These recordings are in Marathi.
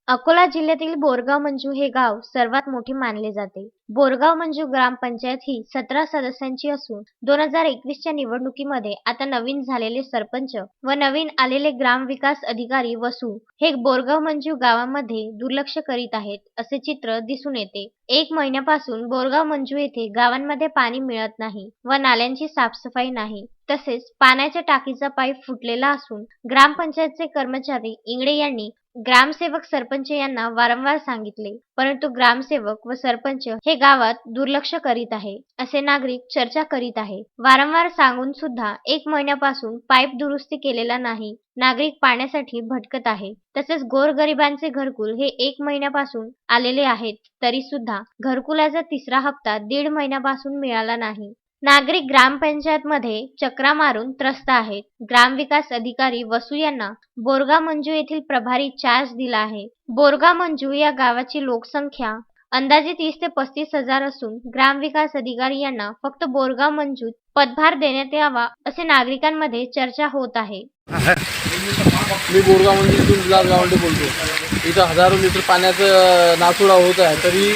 अकोला जिल्ह्यातील बोरगाव मंजू हे गाव सर्वात मोठे मानले जाते. बोरगाव मंजू ग्रामपंचायत ही 17 सदस्यांची असून 2021च्या निवडणुकीमध्ये आता नवीन झालेले सरपंच व नवीन आलेले ग्रामविकास अधिकारी वसू हे बोरगाव मंजू गावामध्ये दुर्लक्ष करीत आहेत असे चित्र दिसून येते. 1 महिन्यापासून बोरगाव मंजू येथे गावांमध्ये पाणी मिळत नाही व नाल्यांची साफसफाई नाही. तसेच पाण्याच्या टाकीचा पाईप फुटलेला असून ग्रामपंचायतचे कर्मचारी इंगळे यांनी ग्रामसेवक सरपंच यांना वारंवार सांगितले, परंतु ग्रामसेवक व सरपंच हे गावात दुर्लक्ष करीत आहे असे नागरिक चर्चा करीत आहे. वारंवार सांगून सुद्धा 1 महिन्यापासून पाईप दुरुस्ती केलेला नाही. नागरिक पाण्यासाठी भटकत आहे. तसेच गोरगरिबांचे घरकुल हे 1 महिन्यापासून आलेले आहेत, तरी सुद्धा घरकुलाचा 3रा हप्ता 1.5 महिन्यापासून मिळाला नाही. नागरिक ग्रामपंचायतमध्ये चक्रा मारून त्रस्त आहेत. ग्रामविकास अधिकारी वसू यांना बोरगाव मंजू येथील प्रभारी चार्ज दिला आहे. बोरगाव मंजू या गावाची लोकसंख्या अंदाजे 30 ते 35 हजार असून ग्रामविकास अधिकारी यांना फक्त बोरगाव मंजूत पदभार देण्यात यावा असे नागरिकांमध्ये चर्चा होत आहे. मी बोरगाव मंजूतून विलास गावंडे बोलतो. इथं हजारो लिटर पाण्याचं नासुडा होत आहे, तरी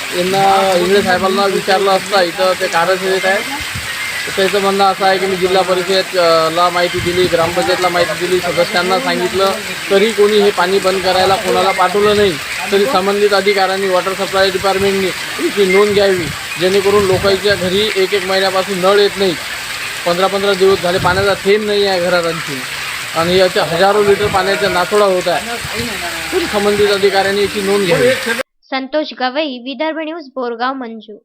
यांना इंगळे साहेबांना विचारलं असता इथं ते कारच येत आहे. त्याचं म्हणणं असं आहे की मी जिल्हा परिषदला माहिती दिली, ग्रामपंचायतला माहिती दिली, सदस्यांना सांगितलं, तरी कोणी हे पाणी बंद करायला कोणाला पाठवलं नाही. तरी संबंधित अधिकाऱ्यांनी वॉटर सप्लाय डिपार्टमेंटनी याची नोंद घ्यावी, जेणेकरून लोकांच्या घरी 1-1 महिन्यापासून नळ येत नाही. 15-15 दिवस झाले पाण्याचा थेंब नाही आहे घरात आणखी, आणि याचे हजारो लिटर पाण्याचा नासोडा होत आहे. तरी संबंधित अधिकाऱ्यांनी याची नोंद घ्यावी. संतोष गवई, विदर्भ न्यूज, बोरगाव मंजू.